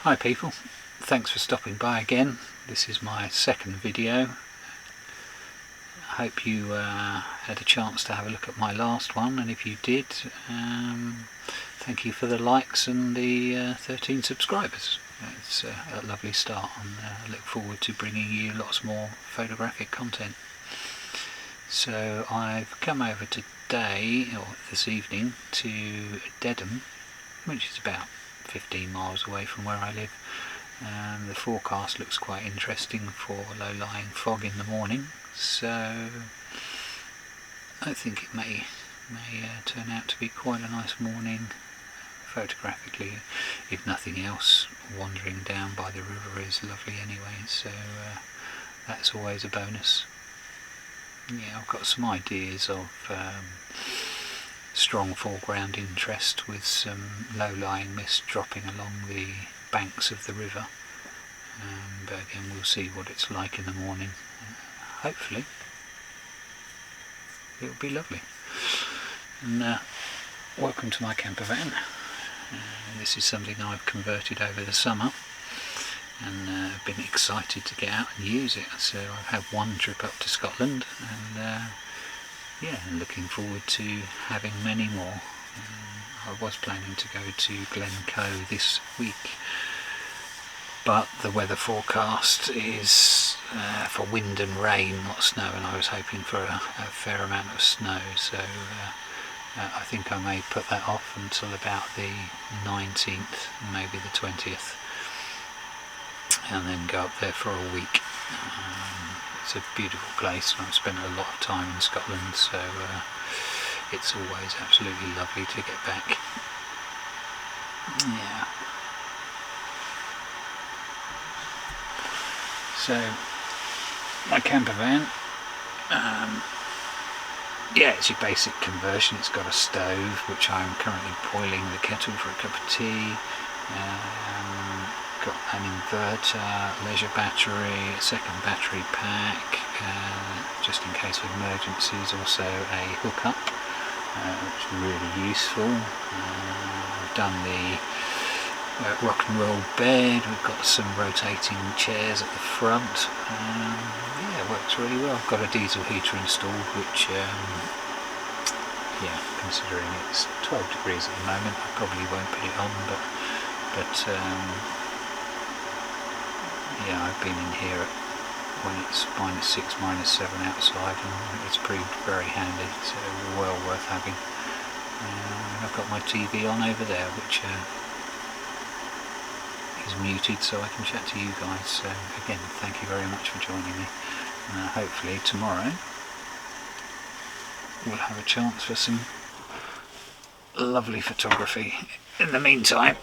Hi people, thanks for stopping by again. This is my second video. I hope you had a chance to have a look at my last one, and if you did, thank you for the likes and the 13 subscribers. It's a lovely start, and I look forward to bringing you lots more photographic content. So I've come over today, or this evening, to Dedham, which is about 15 miles away from where I live. The forecast looks quite interesting for low-lying fog in the morning, so I think it may turn out to be quite a nice morning photographically. If nothing else, wandering down by the river is lovely anyway, so that's always a bonus. Yeah, I've got some ideas of strong foreground interest with some low-lying mist dropping along the banks of the river, but again we'll see what it's like in the morning. Hopefully it'll be lovely. And welcome to my camper van. This is something I've converted over the summer, and I've been excited to get out and use it. So I've had one trip up to Scotland, and yeah, looking forward to having many more. I was planning to go to Glencoe this week, but the weather forecast is for wind and rain, not snow, and I was hoping for a fair amount of snow, so I think I may put that off until about the 19th, maybe the 20th, and then go up there for a week. It's a beautiful place, and I've spent a lot of time in Scotland, so it's always absolutely lovely to get back. Yeah. So my camper van, yeah, it's your basic conversion. It's got a stove, which I'm currently boiling the kettle for a cup of tea. Got an inverter, leisure battery, a second battery pack, just in case of emergencies. Also a hookup, which is really useful. I've done the rock and roll bed. We've got some rotating chairs at the front. Yeah, it works really well. I've got a diesel heater installed, which yeah, considering it's 12 degrees at the moment, I probably won't put it on, but yeah, I've been in here when it's -6, -7 outside, and it's proved very handy, so well worth having. I've got my TV on over there, which is muted, so I can chat to you guys. So again, thank you very much for joining me. Hopefully tomorrow we'll have a chance for some lovely photography. In the meantime,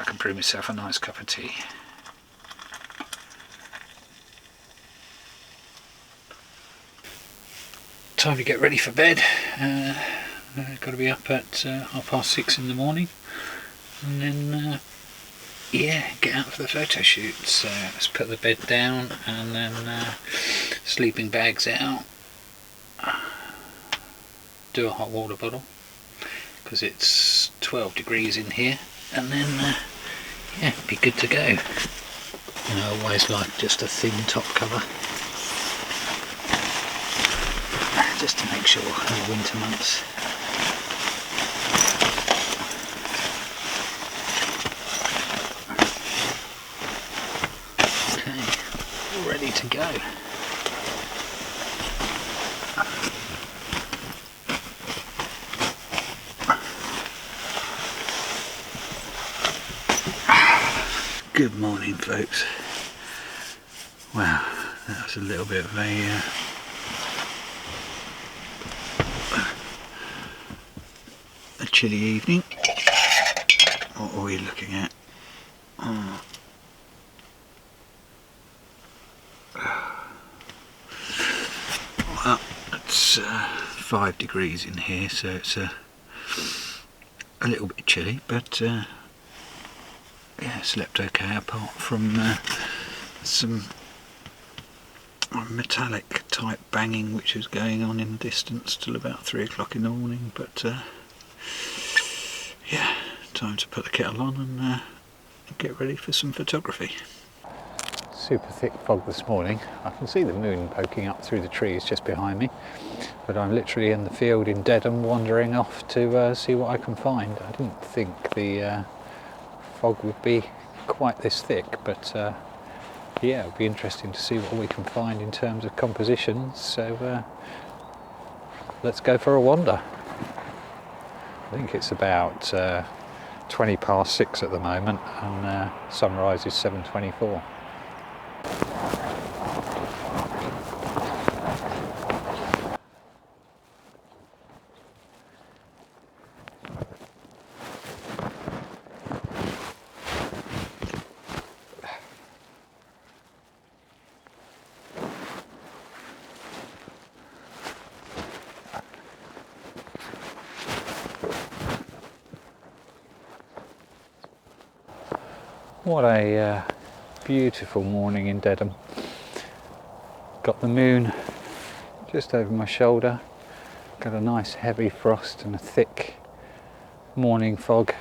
I can brew myself a nice cup of tea. Time to get ready for bed. Got to be up at 6:30 in the morning, and then yeah, get out for the photo shoot. So let's put the bed down, and then sleeping bags out. Do a hot water bottle because it's 12 degrees in here, and then yeah, be good to go. And I always like just a thin top cover, just to make sure in the winter months. Okay, all ready to go. Good morning, folks. Wow, that was a little bit of a chilly evening. What are we looking at? Oh. Well, it's 5 degrees in here, so it's a little bit chilly, but yeah, slept okay, apart from some metallic type banging which was going on in the distance till about 3 o'clock in the morning, but yeah, time to put the kettle on and get ready for some photography. Super thick fog this morning. I can see the moon poking up through the trees just behind me, but I'm literally in the field in Dedham wandering off to see what I can find. I didn't think the fog would be quite this thick, but yeah, it'll be interesting to see what we can find in terms of compositions, so let's go for a wander. I think it's about 20 past 6 at the moment, and sunrise is 7:24. What a beautiful morning in Dedham. Got the moon just over my shoulder, got a nice heavy frost and a thick morning fog.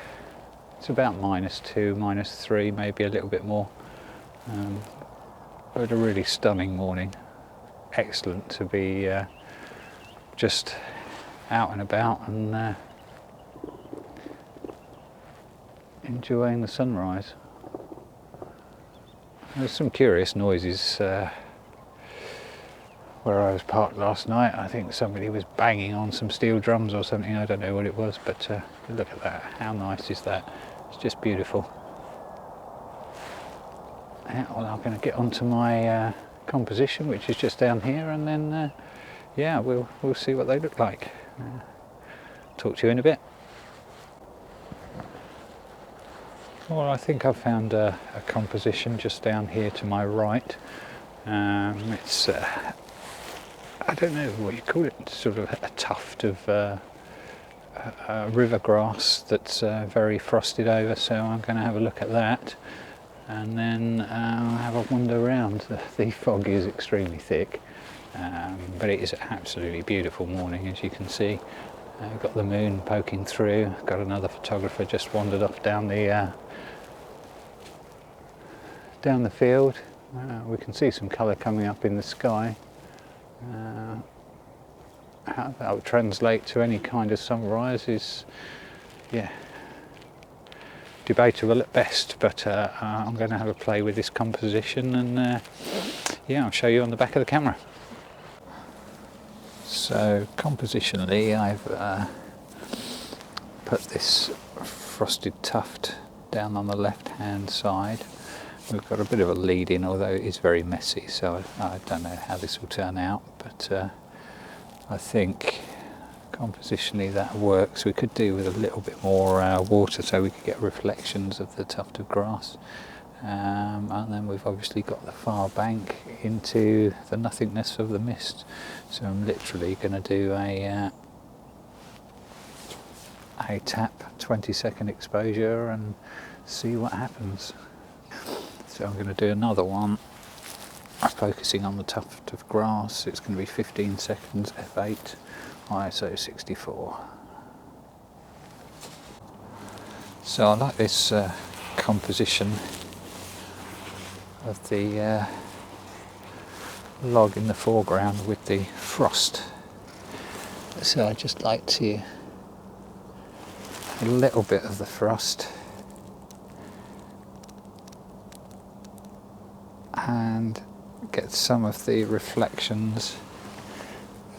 It's about -2, -3, maybe a little bit more, but a really stunning morning. Excellent to be just out and about and enjoying the sunrise. There's some curious noises where I was parked last night. I think somebody was banging on some steel drums or something. I don't know what it was, but look at that. How nice is that? It's just beautiful. Yeah, well, I'm going to get onto my composition, which is just down here, and then yeah, we'll see what they look like. Talk to you in a bit. Well, I think I've found a composition just down here to my right. It's, I don't know what you call it, sort of a tuft of river grass that's very frosted over, so I'm going to have a look at that and then I'll have a wander around. The fog is extremely thick, but it is an absolutely beautiful morning, as you can see. Got the moon poking through, got another photographer just wandered off down the field. We can see some colour coming up in the sky. How that will translate to any kind of sunrise is, yeah, debatable at best, but I'm going to have a play with this composition and yeah, I'll show you on the back of the camera. So compositionally, I've put this frosted tuft down on the left hand side. We've got a bit of a lead in, although it is very messy, so I don't know how this will turn out, but I think compositionally that works. We could do with a little bit more water so we could get reflections of the tuft of grass. And then we've obviously got the far bank into the nothingness of the mist. So I'm literally going to do a tap 20-second exposure and see what happens. So I'm going to do another one focusing on the tuft of grass. It's going to be 15 seconds, f8, ISO 64. So I like this composition of the log in the foreground with the frost. So I just like to a little bit of the frost and get some of the reflections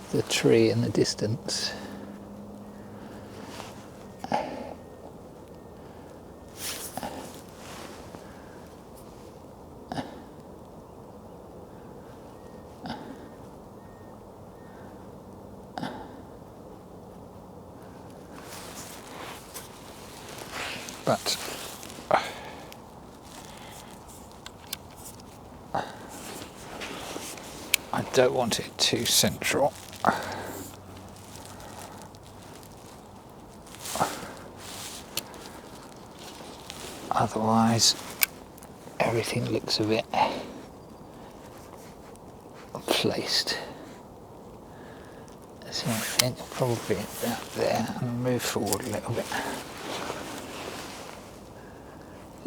of the tree in the distance. But I don't want it too central. Otherwise, everything looks a bit placed. So I think probably about there and move forward a little bit.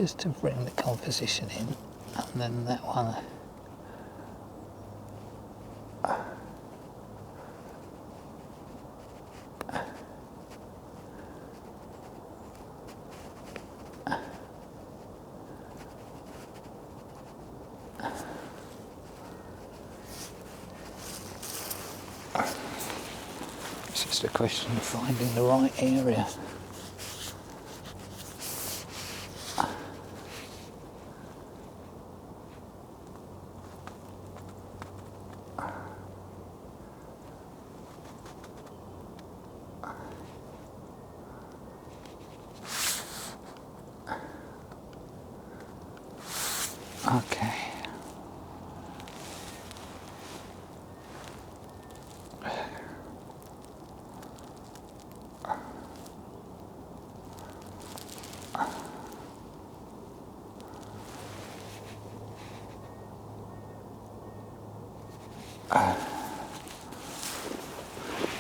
just to bring the composition in, and then that one. It's just a question of finding the right area. Okay.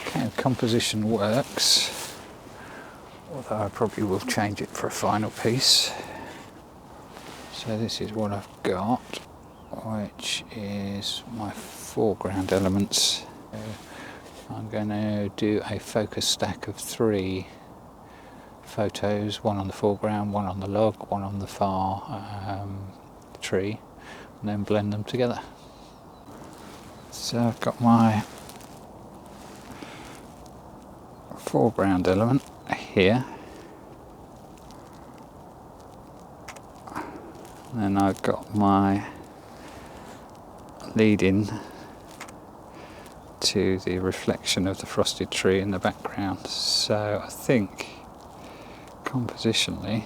Okay, composition works, although I probably will change it for a final piece. So this is what I've got, which is my foreground elements. I'm going to do a focus stack of 3 photos, one on the foreground, one on the log, one on the far tree, and then blend them together. So I've got my foreground element here, and then I've got my lead in to the reflection of the frosted tree in the background. So I think compositionally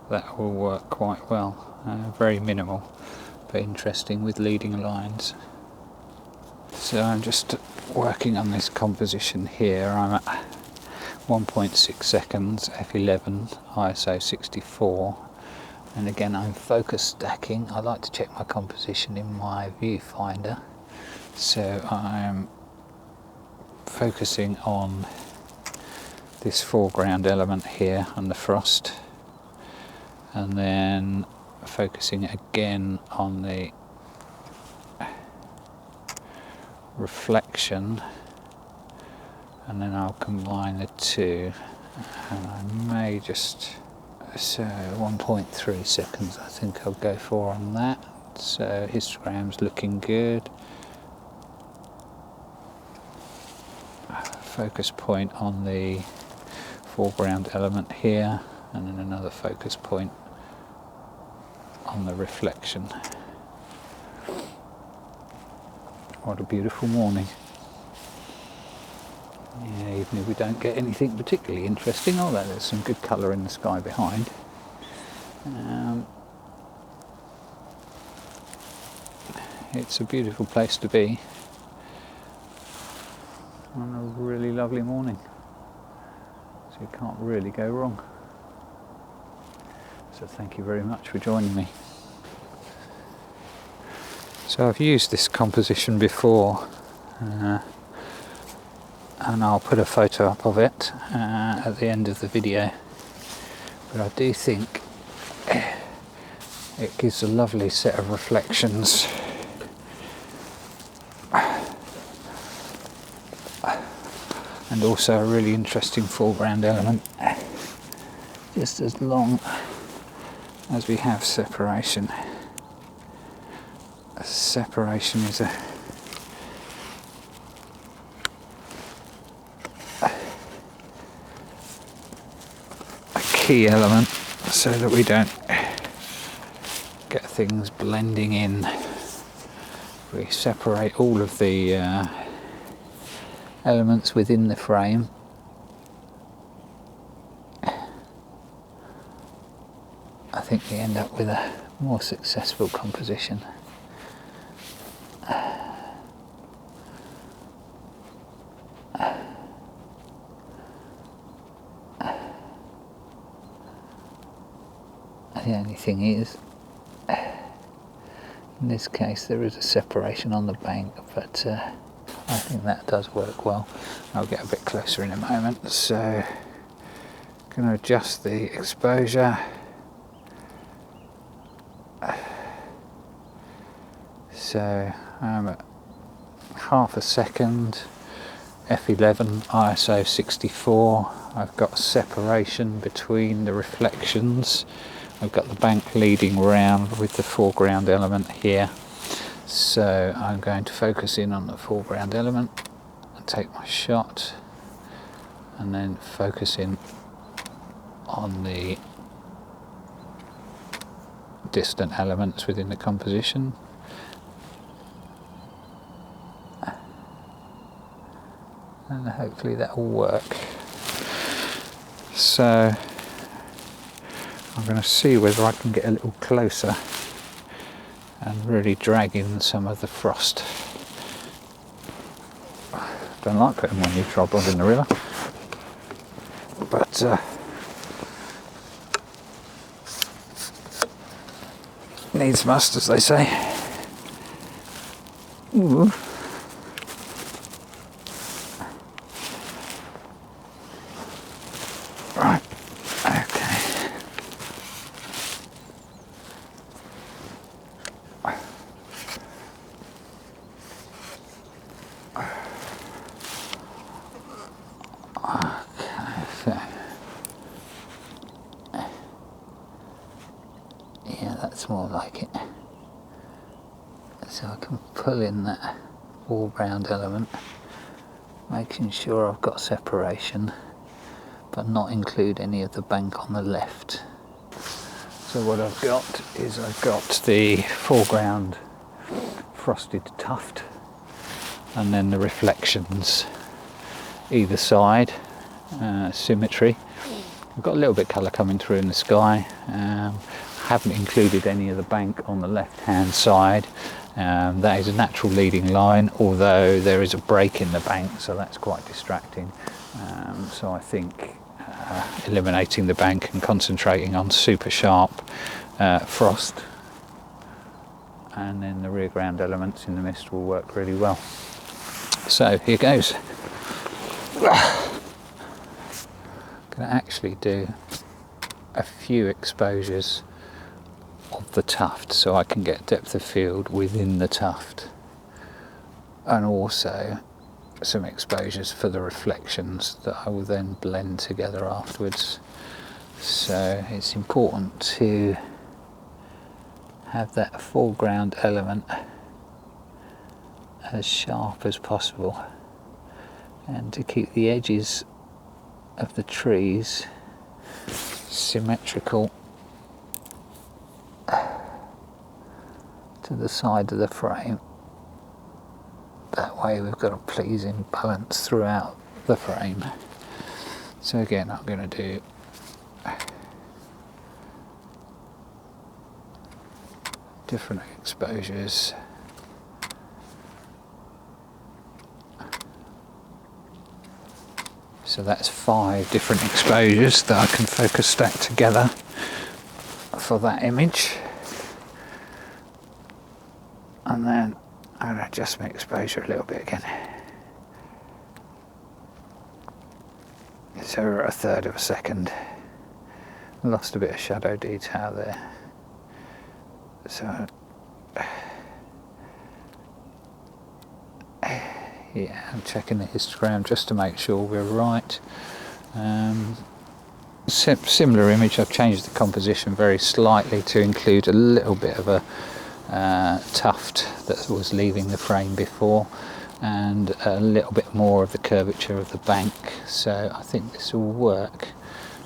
that will work quite well. Very minimal but interesting with leading lines. So I'm just working on this composition here. I'm at 1.6 seconds, f11, ISO 64, and again I'm focus stacking. I like to check my composition in my viewfinder, so I'm focusing on this foreground element here and the frost, and then focusing again on the reflection, and then I'll combine the two, and I may just, so 1.3 seconds I think I'll go for on that. So histogram's looking good. Focus point on the foreground element here, and then another focus point on the reflection. What a beautiful morning. Yeah, even if we don't get anything particularly interesting, although there's some good colour in the sky behind. It's a beautiful place to be on a really lovely morning, so you can't really go wrong. So thank you very much for joining me. So I've used this composition before, and I'll put a photo up of it at the end of the video, but I do think it gives a lovely set of reflections, and also a really interesting foreground element, just as long as we have separation. Separation is a key element, so that we don't get things blending in. We separate all of the elements within the frame, I think we end up with a more successful composition. The only thing is, in this case there is a separation on the bank, but I think that does work well. I'll get a bit closer in a moment. So I'm going to adjust the exposure So I'm at half a second, f11, ISO 64. I've got a separation between the reflections. I've got the bank leading round with the foreground element here. So I'm going to focus in on the foreground element and take my shot, and then focus in on the distant elements within the composition. And hopefully that will work. So I'm going to see whether I can get a little closer and really drag in some of the frost. Don't like putting my new tripod in the river, but needs must, as they say. Ooh. Right, okay. Yeah, that's more like it. So I can pull in that foreground element, making sure I've got separation, but not include any of the bank on the left. So what I've got is I've got the foreground frosted tuft, and then the reflections either side, symmetry. I've got a little bit colour coming through in the sky. Haven't included any of the bank on the left hand side. That is a natural leading line, although there is a break in the bank, so that's quite distracting. So I think eliminating the bank and concentrating on super sharp frost, and then the rear ground elements in the mist will work really well. So here goes. I'm going to actually do a few exposures of the tuft so I can get depth of field within the tuft, and also some exposures for the reflections that I will then blend together afterwards. So it's important to have that foreground element as sharp as possible, and to keep the edges of the trees symmetrical to the side of the frame. That way we've got a pleasing balance throughout the frame. So again, I'm going to do different exposures. So that's 5 different exposures that I can focus stack together for that image. And then I'm going to adjust my exposure a little bit again. So we're at 1/3 of a second. Lost a bit of shadow detail there. So yeah, I'm checking the histogram just to make sure we're right. Similar image, I've changed the composition very slightly to include a little bit of a tuft that was leaving the frame before, and a little bit more of the curvature of the bank. So I think this will work.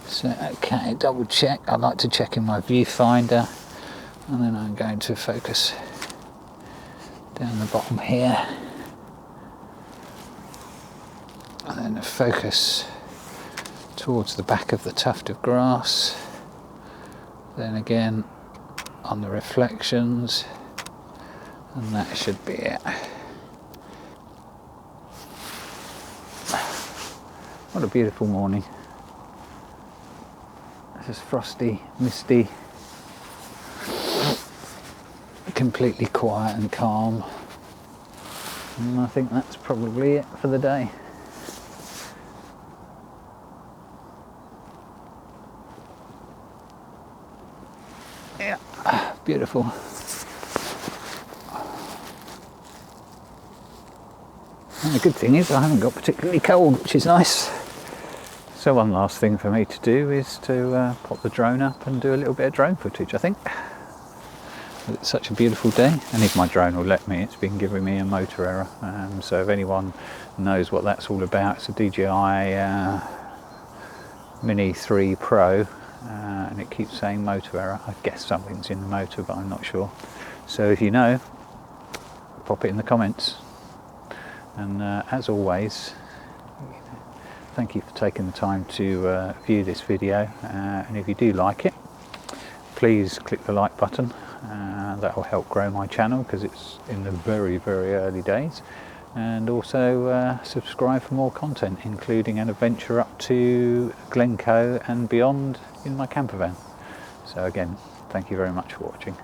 So okay, double check. I like to check in my viewfinder, and then I'm going to focus down the bottom here, and then focus towards the back of the tuft of grass, then again on the reflections, and that should be it. What a beautiful morning. It's just frosty, misty, completely quiet and calm, and I think that's probably it for the day. Yeah, beautiful. And the good thing is I haven't got particularly cold, which is nice. So one last thing for me to do is to pop the drone up and do a little bit of drone footage, I think. It's such a beautiful day, and if my drone will let me, it's been giving me a motor error. So if anyone knows what that's all about, it's a DJI Mini 3 Pro, and it keeps saying motor error. I guess something's in the motor, but I'm not sure. So if you know, pop it in the comments. And as always, thank you for taking the time to view this video, and if you do like it, please click the like button. That will help grow my channel because it's in the very early days, and also subscribe for more content, including an adventure up to Glencoe and beyond in my camper van. So again, thank you very much for watching.